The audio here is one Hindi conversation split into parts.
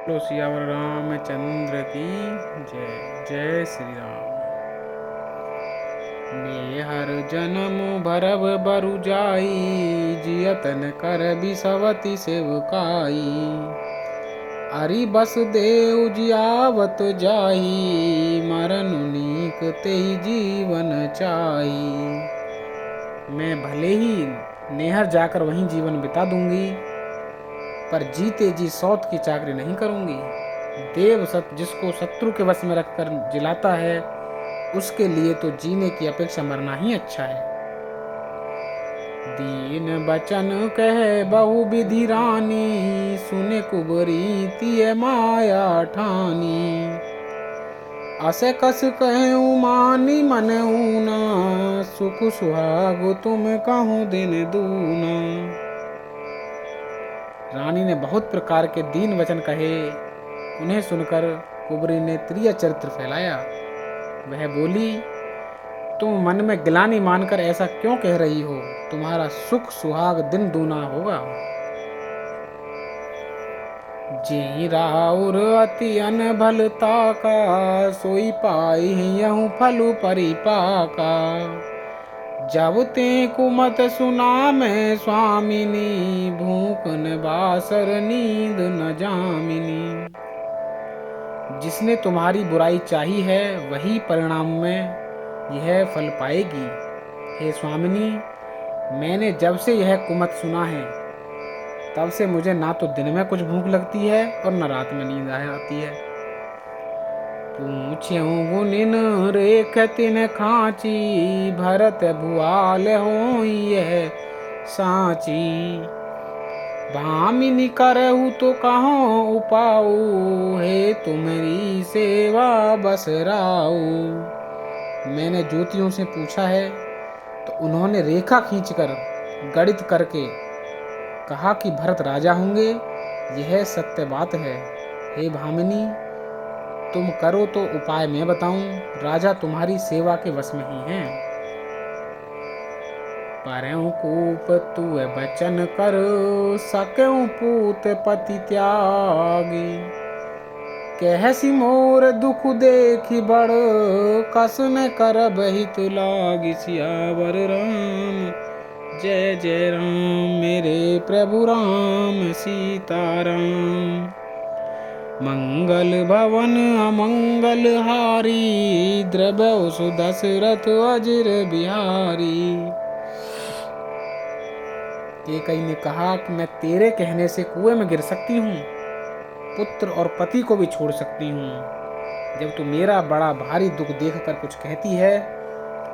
बोलो सियावर रामचंद्र की जय। जय श्री राम। हर जन्म भरब बरु जाई, जियतन कर बिसवती सेवकाई। अरि बस देव जियावत जाई, मरनु नीक तेहि जीवन चाई। मैं भले ही नेहर जाकर वहीं जीवन बिता दूंगी, पर जीते जी सौत की चाकरी नहीं करूंगी। देव जिसको शत्रु के वश में रखकर जिलाता है, उसके लिए तो जीने की अपेक्षा मरना ही अच्छा है। दीन बचन कह बहु विधि रानी, सुने कुबरी तिय माया ठानी। असे कस कहूँ मानी मन ऊना, सुख सुहाग तुम कहूँ दिन दूना। रानी ने बहुत प्रकार के दीन वचन कहे। उन्हें सुनकर कुबरी ने त्रिय चरित्र फैलाया। वह बोली, तुम मन में गिलानी मानकर ऐसा क्यों कह रही हो? तुम्हारा सुख सुहाग दिन दूना होगा। जी राउर अति अनभलता का, सोई पाई यहूँ फलु परिपाका। जब ते कुमत सुना मैं स्वामिनी, भूख न बासर नींद न जामिनी। जिसने तुम्हारी बुराई चाही है, वही परिणाम में यह फल पाएगी। हे स्वामिनी, मैंने जब से यह कुमत सुना है, तब से मुझे ना तो दिन में कुछ भूख लगती है और न रात में नींद आती है। पूछ्यूं गुनिन रेख तिन खांची, भरत भुआल होई यह साची। भामिनी करहु तो कहो उपाऊ, हे तुम्हारी सेवा बस राऊ। मैंने ज्योतियों से पूछा है, तो उन्होंने रेखा खींचकर गणित करके कहा कि भरत राजा होंगे। यह सत्य बात है। हे भामिनी, तुम करो तो उपाय मैं बताऊं। राजा तुम्हारी सेवा के वश में ही हैं। परं कूप तू बचन कर, सकऊं पूत पति त्यागी। कहसी मोर दुख देखी बड़, कस न करब हित लागी। सियावर राम जय जय राम, मेरे प्रभु राम सीताराम। मंगल भवन अमंगल हारी, द्रव्य सुदशरथ अजर बिहारी। केकई ने कहा कि मैं तेरे कहने से कुएं में गिर सकती हूँ, पुत्र और पति को भी छोड़ सकती हूँ। जब तू मेरा बड़ा भारी दुख देखकर कुछ कहती है,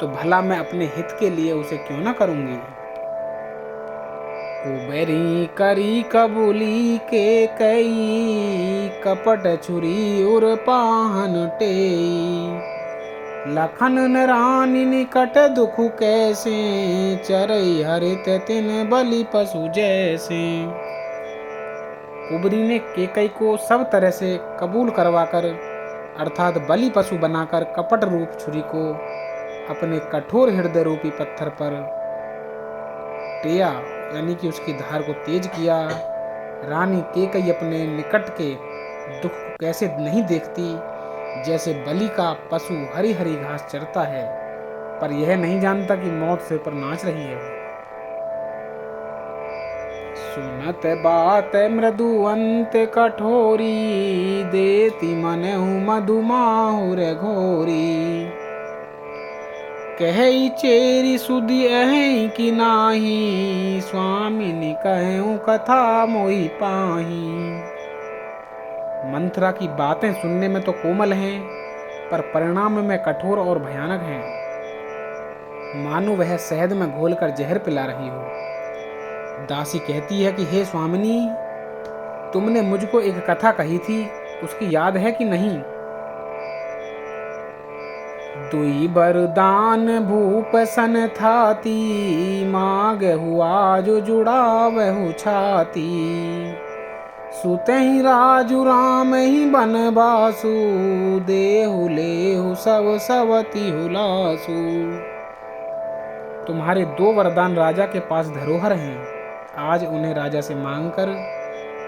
तो भला मैं अपने हित के लिए उसे क्यों ना करूंगी। कुबेरी करी कबूली के कई, कपट छुरी उर पाहन टेई। लखन न रानी निकट दुख कैसे, चरई हरित तिन बलि पशु जैसे। कुबरी ने केकई को सब तरह से कबूल करवाकर, अर्थात बलि पशु बनाकर कपट रूप छुरी को अपने कठोर हृदय रूपी पत्थर पर टेया, यानी कि उसकी धार को तेज किया। रानी केकई अपने निकट के दुख को कैसे नहीं देखती, जैसे बलि का पशु हरी हरी घास चरता है, पर यह नहीं जानता कि मौत सिर पर नाच रही है। सुनत बात मृदु अंत कठोरी, देती मनहु मधु माहुर घोरी। कहे चेरी सुधि अहि कि नाही, स्वामिनी कहूँ कथा मोहि पाही। मंथरा की बातें सुनने में तो कोमल हैं, पर परिणाम में कठोर और भयानक हैं। मानो वह शहद में घोलकर जहर पिला रही हो। दासी कहती है कि हे स्वामिनी, तुमने मुझको एक कथा कही थी, उसकी याद है कि नहीं? दुई बरदान भूप सन थाती, मांग हुआ जो जुड़ा वहु छाती। सुते ही राजू राम ही बनवासु, देहु लेहु सब सवती हुलासु। तुम्हारे 2 वरदान राजा के पास धरोहर हैं। आज उन्हें राजा से मांगकर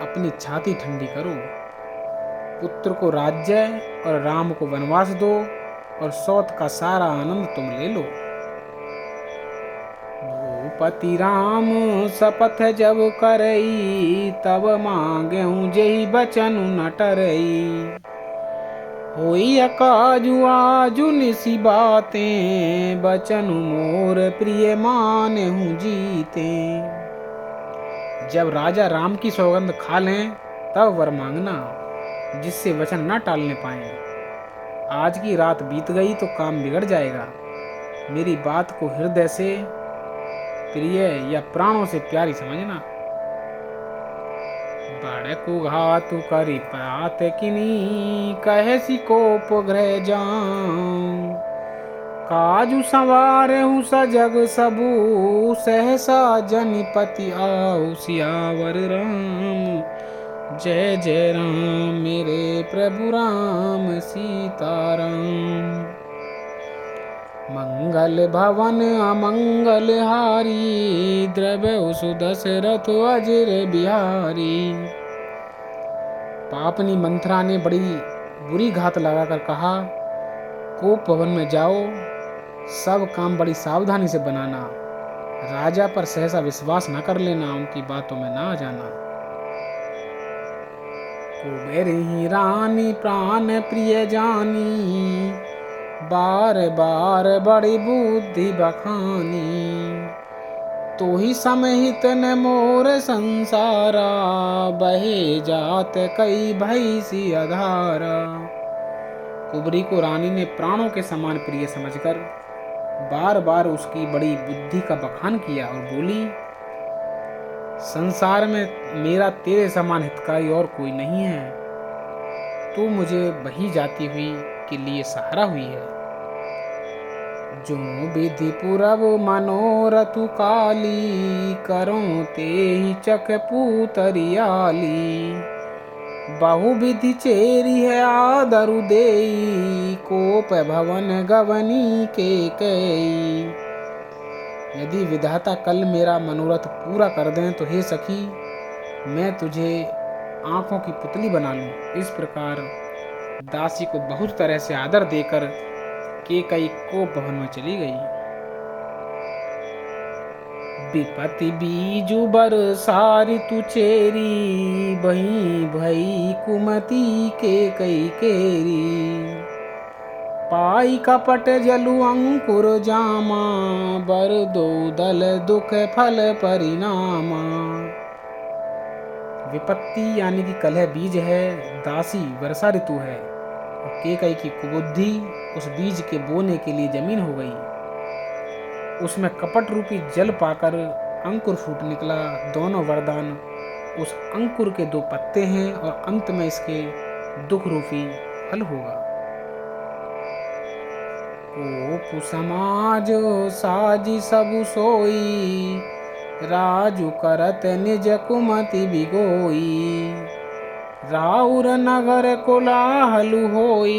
अपनी छाती ठंडी करो। पुत्र को राज्य और राम को वनवास दो और सौत का सारा आनंद तुम ले लो। भूपति राम शपथ जब करई, तब मांगेहूँ जेहि बचन न टरई। होई अकाजु आजु निसी बातें, बचन मोर प्रिय मानेहूँ जीते। जब राजा राम की सौगंध खा लें तब वर मांगना, जिससे वचन न टालने पाए। आज की रात बीत गई तो काम बिगड़ जाएगा। मेरी बात को हृदय से प्रिय या प्राणों से प्यारी समझना। बड़कु घातु करि पात किनी, कहे सी कोप ग्रह जाऊं। काजु संवारहु सजग सबू, सहसा जनिपति आऊ सियावर राम। जय जय राम मेरे प्रभु राम सीताराम। मंगल भवन अमंगल हारी, द्रव्य सुदशरथ अजर बिहारी। पापनी मंथरा ने बड़ी बुरी घात लगाकर कहा, कोप भवन में जाओ, सब काम बड़ी सावधानी से बनाना। राजा पर सहसा विश्वास न कर लेना, उनकी बातों में ना आ जाना। कुबेरी रानी प्राण प्रिय जानी, बार बार बड़ी बुद्धि बखानी। तो ही समहित न मोर संसारा, बहे जात कई भई सी अधारा। कुबरी को रानी ने प्राणों के समान प्रिय समझकर बार बार उसकी बड़ी बुद्धि का बखान किया और बोली, संसार में मेरा तेरे समान हितकारी और कोई नहीं है। तू मुझे बही जाती हुई के लिए सहारा हुई है। जो विधि पूरब मनोरथु काली, करो ते ही चक पूतरियाली। बहु विधि चेरी है आदरु देई, कोप भवन गवनी के कई। यदि विधाता कल मेरा मनोरथ पूरा कर दें तो हे सखी, मैं तुझे आंखों की पुतली बना लूं। इस प्रकार दासी को बहुत तरह से आदर देकर कैकेयी कोप भवन में चली गई। विपति बीजु बरसारी तु चेरी, बही भई कुमति कैकेयी केरी। पाई कपट जलु अंकुर जामा, बर दो दल दुख फल परिणामा। विपत्ति यानी कि कलह बीज है, दासी वर्षा ऋतु है और कैकेयी की कुबुद्धि उस बीज के बोने के लिए जमीन हो गई। उसमें कपट रूपी जल पाकर अंकुर फूट निकला। दोनों वरदान उस अंकुर के दो पत्ते हैं और अंत में इसके दुख रूपी फल होगा। कोप समाज साजी सबु सोई, राजु करत निज कुमति बिगोई। राउर नगर कोलाहल होई,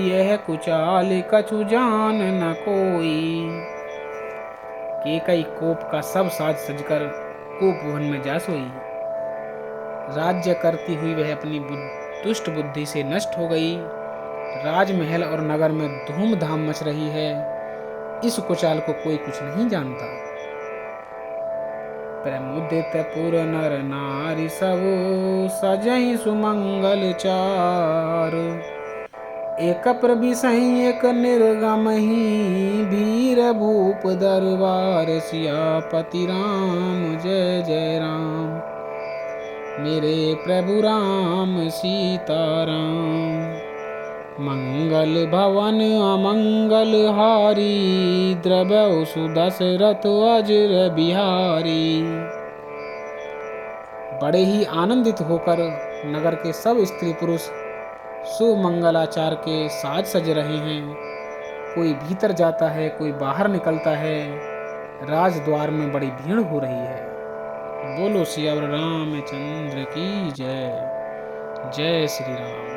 यह कुचाल कछु जान न कोई। कैकेयी कोप का सब साज सजकर कोप भवन में जा सोई। राज्य करती हुई वह अपनी दुष्ट बुद्धि से नष्ट हो गई। राजमहल और नगर में धूमधाम मच रही है। इस कुचाल को कोई कुछ नहीं जानता। प्रमुदित पुर नर नारी सब, सजहि सुमंगल चार। एक प्रविशहि एक निर्गमहि, वीर भूप दरबार सियापति राम। जय जय राम मेरे प्रभु राम सीताराम। मंगल भवन अमंगल हारी, द्रव्य सुदशरथ अजर बिहारी। बड़े ही आनंदित होकर नगर के सब स्त्री पुरुष सुमंगलाचार के साज सज रहे हैं। कोई भीतर जाता है, कोई बाहर निकलता है। राजद्वार में बड़ी भीड़ हो रही है। बोलो सियावर रामचंद्र की जय। जय श्री राम।